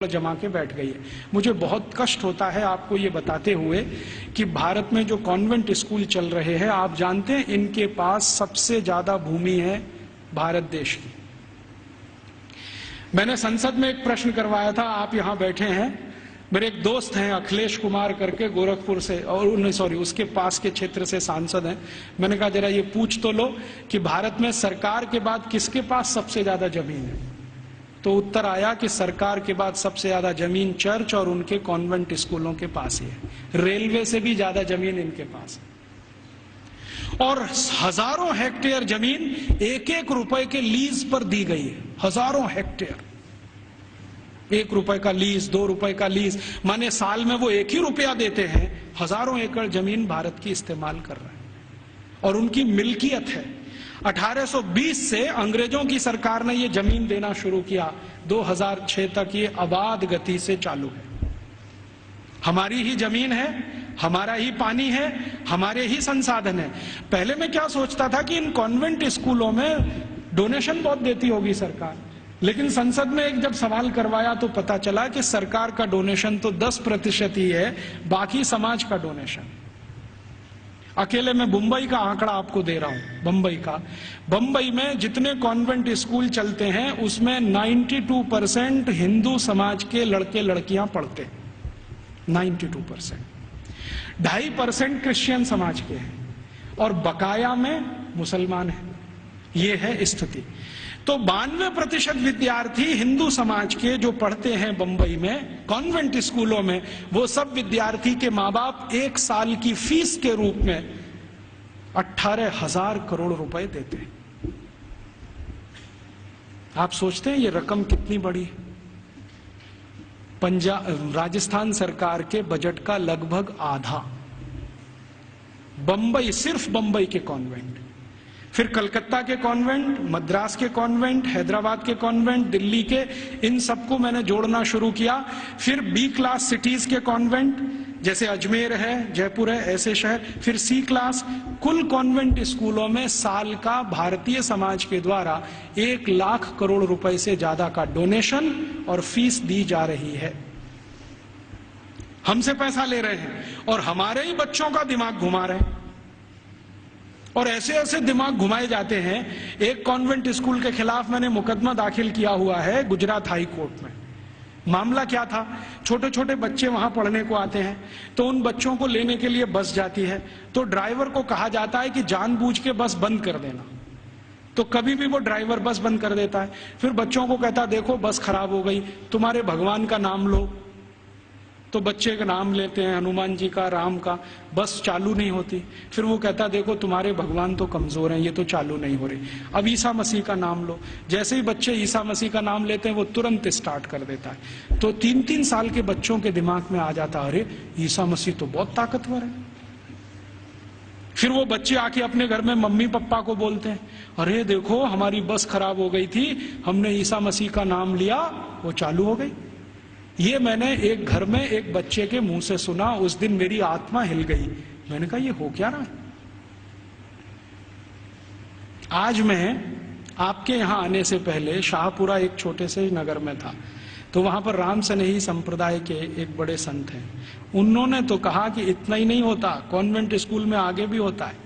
जमा के बैठ गई है। मुझे बहुत कष्ट होता है आपको ये बताते हुए कि भारत में जो कॉन्वेंट स्कूल चल रहे हैं, आप जानते हैं इनके पास सबसे ज्यादा भूमि है भारत देश की। मैंने संसद में एक प्रश्न करवाया था, आप यहां बैठे हैं, मेरे एक दोस्त हैं अखिलेश कुमार करके गोरखपुर से, और सॉरी उसके पास के क्षेत्र से सांसद हैं। मैंने कहा जरा ये पूछ तो लो कि भारत में सरकार के बाद किसके पास सबसे ज्यादा जमीन है। तो उत्तर आया कि सरकार के बाद सबसे ज्यादा जमीन चर्च और उनके कॉन्वेंट स्कूलों के पास ही है। रेलवे से भी ज्यादा जमीन इनके पास है और हजारों हेक्टेयर जमीन एक एक रुपए के लीज पर दी गई है। हजारों हेक्टेयर, 1 रुपए का लीज, 2 रुपए का लीज, माने साल में वो 1 ही रुपया देते हैं। हजारों एकड़ जमीन भारत की इस्तेमाल कर रहे हैं और उनकी मिल्कियत है। 1820 से अंग्रेजों की सरकार ने ये जमीन देना शुरू किया, 2006 तक ये अबाध गति से चालू है। हमारी ही जमीन है, हमारा ही पानी है, हमारे ही संसाधन है। पहले मैं क्या सोचता था कि इन कॉन्वेंट स्कूलों में डोनेशन बहुत देती होगी सरकार, लेकिन संसद में एक जब सवाल करवाया तो पता चला कि सरकार का डोनेशन तो 10% ही है, बाकी समाज का डोनेशन। अकेले मैं मुंबई का आंकड़ा आपको दे रहा हूं। बंबई में जितने कॉन्वेंट स्कूल चलते हैं उसमें 92% हिंदू समाज के लड़के लड़कियां पढ़ते, 92%। 2.5% क्रिश्चियन समाज के हैं और बकाया में मुसलमान हैं। ये है स्थिति। तो 92% विद्यार्थी हिंदू समाज के जो पढ़ते हैं बंबई में कॉन्वेंट स्कूलों में, वो सब विद्यार्थी के माँ बाप 1 साल की फीस के रूप में 18,000 करोड़ रुपए देते हैं। आप सोचते हैं ये रकम कितनी बड़ी है? राजस्थान सरकार के बजट का लगभग आधा बंबई, सिर्फ बंबई के कॉन्वेंट, फिर कलकत्ता के कॉन्वेंट, मद्रास के कॉन्वेंट, हैदराबाद के कॉन्वेंट, दिल्ली के, इन सबको मैंने जोड़ना शुरू किया। फिर बी क्लास सिटीज के कॉन्वेंट, जैसे अजमेर है, जयपुर है, ऐसे शहर, फिर सी क्लास। कुल कॉन्वेंट स्कूलों में साल का भारतीय समाज के द्वारा 1 लाख करोड़ रुपए से ज्यादा का डोनेशन और फीस दी जा रही है। हमसे पैसा ले रहे हैं और हमारे ही बच्चों का दिमाग घुमा रहे हैं और ऐसे ऐसे दिमाग घुमाए जाते हैं। एक कॉन्वेंट स्कूल के खिलाफ मैंने मुकदमा दाखिल किया हुआ है गुजरात हाई कोर्ट में। मामला क्या था, छोटे छोटे बच्चे वहां पढ़ने को आते हैं, तो उन बच्चों को लेने के लिए बस जाती है, तो ड्राइवर को कहा जाता है कि जानबूझ के बस बंद कर देना। तो कभी भी वो ड्राइवर बस बंद कर देता है। फिर बच्चों को कहता, देखो बस खराब हो गई, तुम्हारे भगवान का नाम लो। तो बच्चे का नाम लेते हैं, हनुमान जी का, राम का, बस चालू नहीं होती। फिर वो कहता, देखो तुम्हारे भगवान तो कमजोर हैं, ये तो चालू नहीं हो रही, अब ईसा मसीह का नाम लो। जैसे ही बच्चे ईसा मसीह का नाम लेते हैं वो तुरंत स्टार्ट कर देता है। तो 3-3 साल के बच्चों के दिमाग में आ जाता, अरे ईसा मसीह तो बहुत ताकतवर है। फिर वो बच्चे आके अपने घर में मम्मी पापा को बोलते हैं, अरे देखो हमारी बस खराब हो गई थी, हमने ईसा मसीह का नाम लिया, वो चालू हो गई। ये मैंने एक घर में एक बच्चे के मुंह से सुना, उस दिन मेरी आत्मा हिल गई। मैंने कहा ये हो क्या रहा है? आज मैं आपके यहां आने से पहले शाहपुरा एक छोटे से नगर में था, तो वहां पर राम सनेही संप्रदाय के एक बड़े संत हैं। उन्होंने तो कहा कि इतना ही नहीं होता, कॉन्वेंट स्कूल में आगे भी होता है।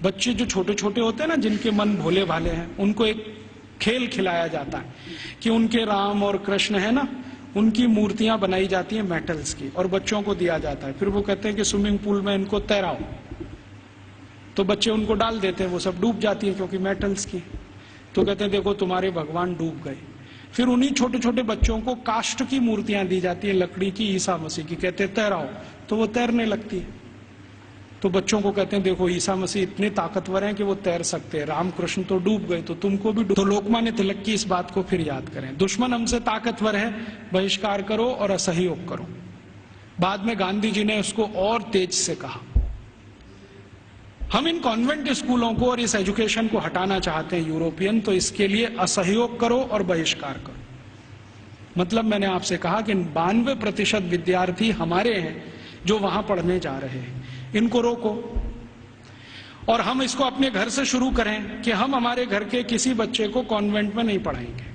बच्चे जो छोटे छोटे होते हैं ना, जिनके मन भोले भाले हैं, उनको एक खेल खिलाया जाता है कि उनके राम और कृष्ण है ना, उनकी मूर्तियां बनाई जाती हैं मेटल्स की और बच्चों को दिया जाता है। फिर वो कहते हैं कि स्विमिंग पूल में इनको तैराओ, तो बच्चे उनको डाल देते हैं, वो सब डूब जाती है क्योंकि मेटल्स की। तो कहते हैं देखो तुम्हारे भगवान डूब गए। फिर उन्हीं छोटे छोटे बच्चों को काष्ठ की मूर्तियां दी जाती है, लकड़ी की, ईसा मसीह की, कहते हैं तैराओ, तो वो तैरने लगती है। तो बच्चों को कहते हैं देखो ईसा मसीह इतने ताकतवर हैं कि वो तैर सकते हैं, रामकृष्ण तो डूब गए, तो तुमको भी डूब। तो लोकमान्य तिलक की इस बात को फिर याद करें, दुश्मन हमसे ताकतवर है, बहिष्कार करो और असहयोग करो। बाद में गांधी जी ने उसको और तेज से कहा। हम इन कॉन्वेंट स्कूलों को और इस एजुकेशन को हटाना चाहते हैं यूरोपियन, तो इसके लिए असहयोग करो और बहिष्कार करो। मतलब मैंने आपसे कहा कि 92% विद्यार्थी हमारे हैं जो वहां पढ़ने जा रहे हैं, इनको रोको। और हम इसको अपने घर से शुरू करें कि हम हमारे घर के किसी बच्चे को कॉन्वेंट में नहीं पढ़ाएंगे।